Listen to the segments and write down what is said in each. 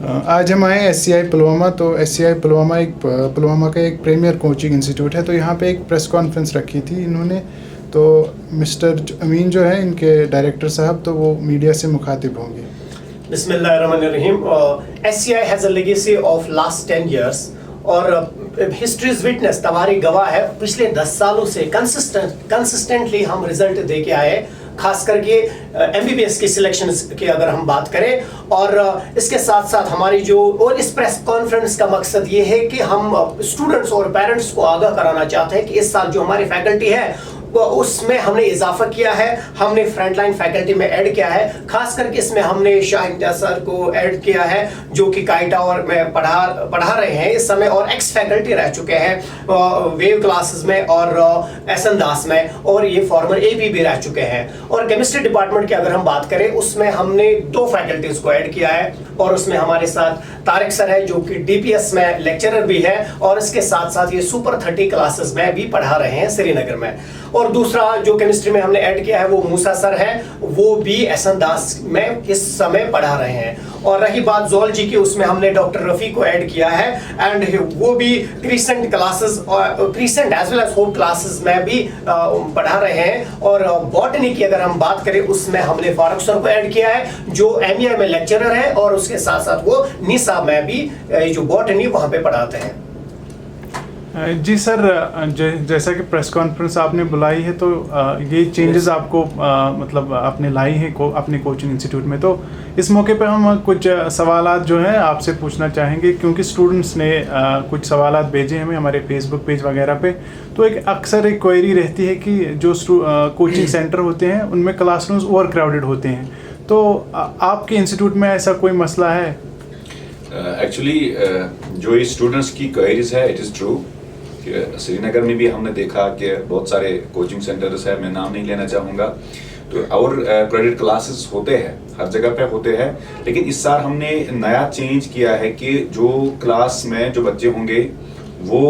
आज हम आए SCI पुलवामा। तो SCI पुलवामा का एक प्रीमियर कोचिंग इंस्टीट्यूट है। तो यहाँ पे एक प्रेस कॉन्फ्रेंस रखी थी इन्होंने। तो मिस्टर अमीन जो है इनके डायरेक्टर साहब, तो वो मीडिया से मुखातिब होंगे। Bismillahirrahmanirrahim. SCI has a legacy of last 10 years और हिस्ट्री इज विटनेस, तवारी गवाह है। पिछले 10 सालों से कंसिस्टेंटली हम रिजल्ट दे के आए, खास करके MBBS की सिलेक्शन की अगर हम बात करें। और इसके साथ साथ हमारी जो और इस प्रेस कॉन्फ्रेंस का मकसद ये है कि हम स्टूडेंट्स और पेरेंट्स को आगाह कराना चाहते हैं कि इस साल जो हमारी फैकल्टी है उसमें हमने इजाफा किया है, हमने फ्रंटलाइन फैकल्टी में ऐड किया है। खास करके इसमें हमने शाह इम्तियाज सर को ऐड किया है, जो कि कायदा और में पढ़ा रहे हैं इस समय, और एक्स फैकल्टी रह चुके हैं वेव क्लासेस में और एहसन दास में, और ये फॉर्मर AP भी रह चुके हैं। और केमिस्ट्री डिपार्टमेंट की अगर हम बात करें, उसमें हमने 2 फैकल्टीज को ऐड किया है, और उसमें हमारे साथ तारिक सर है जो कि DPS में लेक्चरर भी है, और इसके साथ साथ ये सुपर 30 क्लासेस में भी पढ़ा रहे हैं श्रीनगर में। और दूसरा जो केमिस्ट्री में हमने ऐड किया है वो मूसा सर है, वो भी एहसन दास में इस समय पढ़ा रहे हैं। और रही बात ज़ूलॉजी की, उसमें हमने डॉक्टर रफ़ी को ऐड किया है, एंड वो भी क्रीसेंट क्लासेस और crescent as well as hope classes में भी पढ़ा रहे हैं। और बॉटनी की अगर हम बात करें, उसमें हमने फारूक सर को ऐड किया है जो MEI में लेक्चरर है, और उसके साथ साथ वो निसा में भी जो बॉटनी वहाँ पे पढ़ाते हैं। जी सर, जैसा कि प्रेस कॉन्फ्रेंस आपने बुलाई है, तो ये चेंजेस आपको मतलब आपने लाई हैं अपने कोचिंग इंस्टीट्यूट में। तो इस मौके पे हम कुछ सवालात जो हैं आपसे पूछना चाहेंगे, क्योंकि स्टूडेंट्स ने कुछ सवालात भेजे हमें हमारे फेसबुक पेज वगैरह पे। तो अक्सर एक क्वेरी रहती है कि जो कोचिंग सेंटर होते हैं उनमें क्लासरूम्स ओवर क्राउडेड होते हैं। तो आपके इंस्टीट्यूट में ऐसा कोई मसला है? एक्चुअली जो ये स्टूडेंट्स की क्वेरीज है, इट इज़ ट्रू। श्रीनगर में भी हमने देखा कि बहुत सारे कोचिंग सेंटर्स है, मैं नाम नहीं लेना चाहूँगा, तो और क्रेडिट क्लासेस होते हैं, हर जगह पे होते हैं। लेकिन इस साल हमने नया चेंज किया है कि जो क्लास में जो बच्चे होंगे वो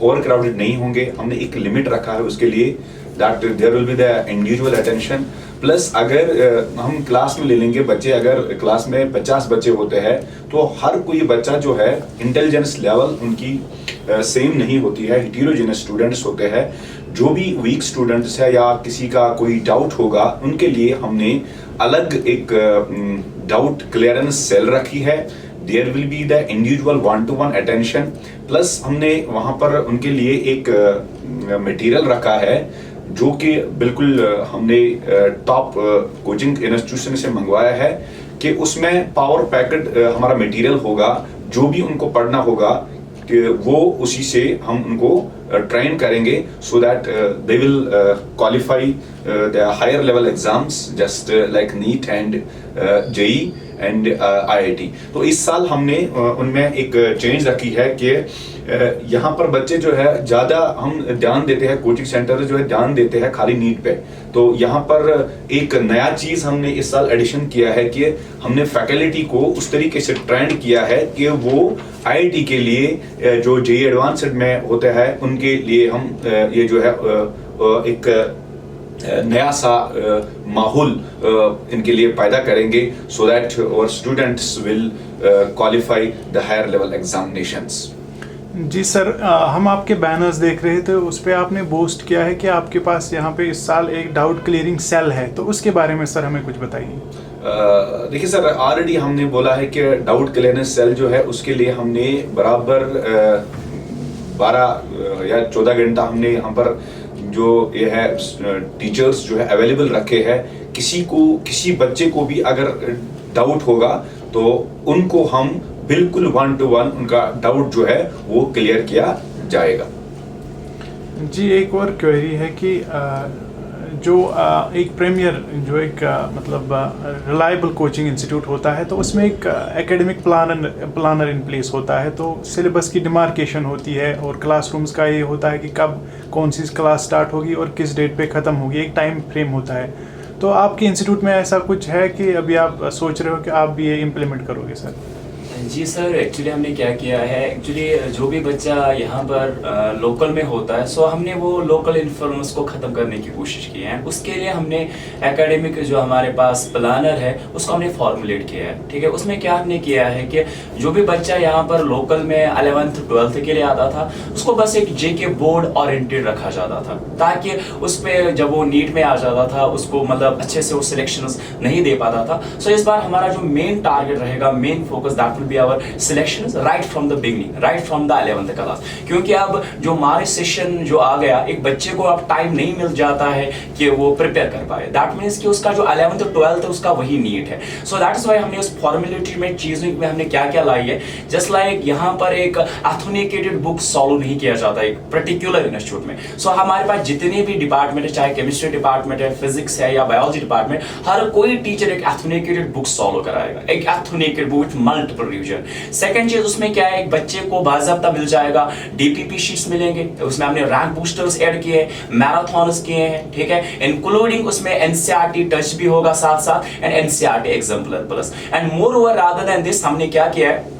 ओवर क्राउडेड नहीं होंगे। हमने एक लिमिट रखा है उसके लिए, that there will be the individual attention. Plus अगर हम क्लास में ले लेंगे बच्चे, अगर क्लास में 50 बच्चे होते हैं, तो हर कोई बच्चा जो है इंटेलिजेंस लेवल उनकी सेम नहीं होती है, हेटेरोजेनस स्टूडेंट्स होते हैं। जो भी वीक स्टूडेंट्स है या किसी का कोई डाउट होगा, उनके लिए हमने अलग एक डाउट क्लियरेंस सेल रखी है। There will be the individual 1-to-1 attention. Plus हमने वहाँ पर उनके लिए एक मटेरियल रखा है जो कि बिल्कुल हमने टॉप कोचिंग इंस्टीट्यूशन से मंगवाया है, कि उसमें पावर पैकेट हमारा मटेरियल होगा। जो भी उनको पढ़ना होगा कि वो उसी से हम उनको ट्रेन करेंगे, so that they will qualify the higher level exams just like NEET and JEE and IIT। तो इस साल हमने उनमें एक चेंज रखी है कि यहाँ पर बच्चे जो है ज़्यादा हम ध्यान देते हैं, कोचिंग सेंटर जो है ध्यान देते हैं खाली नीट पे। तो यहाँ पर एक नया चीज़ हमने इस साल एडिशन किया है कि हमने फैकल्टी को उस तरीके से ट्रेंड किया है कि वो IIT के लिए जो JEE एडवांस्ड में होता है उनके लिए हम ये जो है एक नया सा माहौल इनके लिए पैदा करेंगे, so that our students will qualify the higher level examinations. जी सर, हम आपके बैनर्स देख रहे थे, उस पर आपने बोस्ट किया है कि आपके पास यहाँ पे इस साल एक डाउट क्लियरिंग सेल है। तो उसके बारे में सर हमें कुछ बताइए। देखिए सर, ऑलरेडी हमने बोला है कि डाउट क्लियरेंस सेल जो है उसके लिए हमने बराबर 12 या 14 घंटा हमने यहाँ पर जो ये है टीचर्स जो है अवेलेबल रखे हैं। किसी बच्चे को भी अगर डाउट होगा तो उनको हम बिल्कुल 1-to-1 उनका डाउट जो है वो क्लियर किया जाएगा। जी, एक और क्वेरी है कि जो एक प्रीमियर जो एक मतलब रिलायबल कोचिंग इंस्टीट्यूट होता है, तो उसमें एक एकेडमिक प्लानर इन प्लेस होता है। तो सिलेबस की डिमार्केशन होती है, और क्लासरूम्स का ये होता है कि कब कौन सी क्लास स्टार्ट होगी और किस डेट पे ख़त्म होगी, एक टाइम फ्रेम होता है। तो आपके इंस्टीट्यूट में ऐसा कुछ है कि अभी आप सोच रहे हो कि आप भी ये इम्प्लीमेंट करोगे सर? जी सर, एक्चुअली हमने क्या किया है, एक्चुअली जो भी बच्चा यहाँ पर लोकल में होता है, सो हमने वो लोकल इन्फ्लुएंस को ख़त्म करने की कोशिश की है। उसके लिए हमने एकेडमिक जो हमारे पास प्लानर है उसको हमने फॉर्मुलेट किया है, ठीक है। उसमें क्या हमने किया है कि जो भी बच्चा यहाँ पर लोकल में 11th 12th के लिए आता था उसको बस एक जेके बोर्ड ओरिएंटेड रखा जाता था, ताकि उस पर जब वो नीट में आ जाता था उसको मतलब अच्छे से वो सिलेक्शंस नहीं दे पाता था। सो इस बार हमारा जो मेन टारगेट रहेगा, main focus that will be our selections right from the beginning, right from the 11th class. क्योंकि अब जो मार्च सेशन जो आ गया, एक बच्चे को अब टाइम नहीं मिल जाता है कि वो प्रिपेयर कर पाए। दैट मीन्स कि उसका जो 11th 12th है उसका वही नीट है। सो दैट इज वाई हमने उस फॉर्मेलिटी में चीज़ों में हमने क्या क्या लाई है। जस्ट लाइक यहाँ पर एक ऑथेंटिकेटेड बुक सॉल्व नहीं किया जाता एक पर्टिकुलर इंस्टीट्यूट में। सो हमारे पास जितने भी डिपार्टमेंट है, चाहे केमिस्ट्री डिपार्टमेंट है, फिजिक्स है या बायोलॉजी डिपार्टमेंट, हर कोई टीचर एक ऑथेंटिकेटेड बुक सॉल्व कराएगा, एक authenticated book with multiple revision. Second चीज उसमें क्या है, एक बच्चे को बाज़ाब्ता मिल जाएगा, डीपीपी शीट्स मिलेंगे, उसमें हमने रैंक बूस्टर्स ऐड किए, मैराथन्स किए हैं, ठीक है, इंक्लूडिंग उसमें एनसीईआरटी टच भी होगा साथ साथ, and NCERT exemplar plus. And more over rather than this हमने क्या किया है,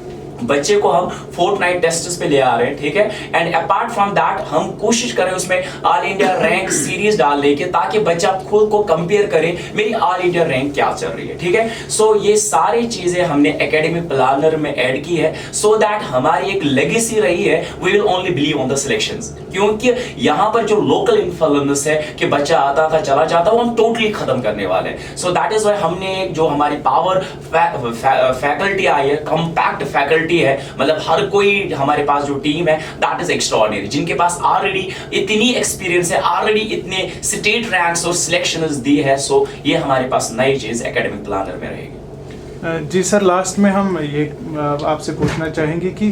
बच्चे को हम फोर्टनाइट टेस्ट पे ले आ रहे हैं, ठीक है। एंड अपार्ट फ्रॉम दैट हम कोशिश करें उसमें ऑल इंडिया रैंक सीरीज डाल लेके, ताकि बच्चा खुद को कंपेयर करे मेरी ऑल इंडिया रैंक क्या चल रही है, ठीक है। सो ये सारी चीजें हमने एकेडमिक प्लानर में ऐड की है, सो दैट हमारी एक लेगेसी रही है, we will only believe on the selections. क्योंकि यहाँ पर जो लोकल इन्फ्लुएंस है कि बच्चा आता था चला जाता, वो हम टोटली खत्म करने वाले हैं। सो दैट इज वाई हमने एक जो हमारी पावर फैकल्टी आई है, कॉम्पैक्ट फैकल्टी है, मतलब हर कोई हमारे पास जो टीम है दैट इज एक्स्ट्राऑर्डिनरी, जिनके पास ऑलरेडी इतनी एक्सपीरियंस है, ऑलरेडी इतने स्टेट रैंक्स और सिलेक्शंस दी है। सो ये हमारे पास नई चीज एकेडमिक प्लानर में रहेगी। जी सर, लास्ट में हम ये आपसे पूछना चाहेंगे कि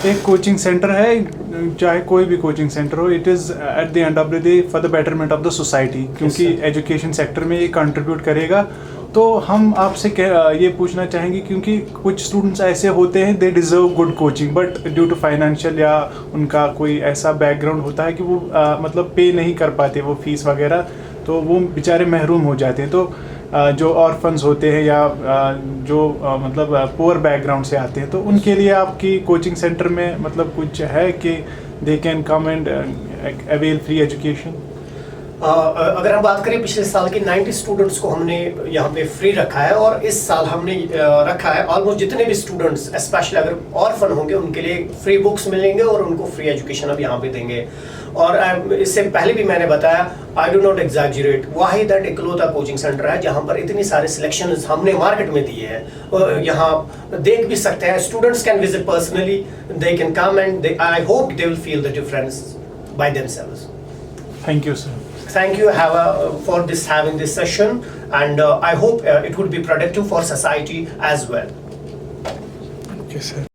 एक कोचिंग सेंटर है, चाहे कोई भी कोचिंग सेंटर हो, it is at the end of the day for the betterment of the society, क्योंकि एजुकेशन सेक्टर में ये कंट्रीब्यूट करेगा। तो हम आपसे ये पूछना चाहेंगे, क्योंकि कुछ स्टूडेंट्स ऐसे होते हैं they deserve good coaching, but due to financial या उनका कोई ऐसा बैकग्राउंड होता है कि वो मतलब पे नहीं कर पाते वो फीस वगैरह, तो वो बेचारे महरूम हो जाते हैं। तो जो ऑर्फन्स होते हैं या जो मतलब पुअर बैकग्राउंड से आते हैं, तो उनके लिए आपकी कोचिंग सेंटर में मतलब कुछ है कि they can come and avail free education? अगर हम बात करें पिछले साल के 90 स्टूडेंट्स को हमने यहाँ पे फ्री रखा है, और इस साल हमने रखा है ऑलमोस्ट जितने भी स्टूडेंट्स स्पेशली अगर ऑर्फन होंगे उनके लिए फ्री बुक्स मिलेंगे और उनको फ्री एजुकेशन अब यहाँ पे देंगे। और इससे पहले भी मैंने बताया, आई डू नॉट एग्जैजरेट, वही दैट इकलौता कोचिंग सेंटर है जहाँ पर इतनी सारे सिलेक्शन हमने मार्केट में दिए हैं। यहाँ देख भी सकते हैं, students can visit personally, they can come and I hope they will feel the difference by themselves. Thank you sir. Thank you for having this session, and I hope it would be productive for society as well. Okay, sir.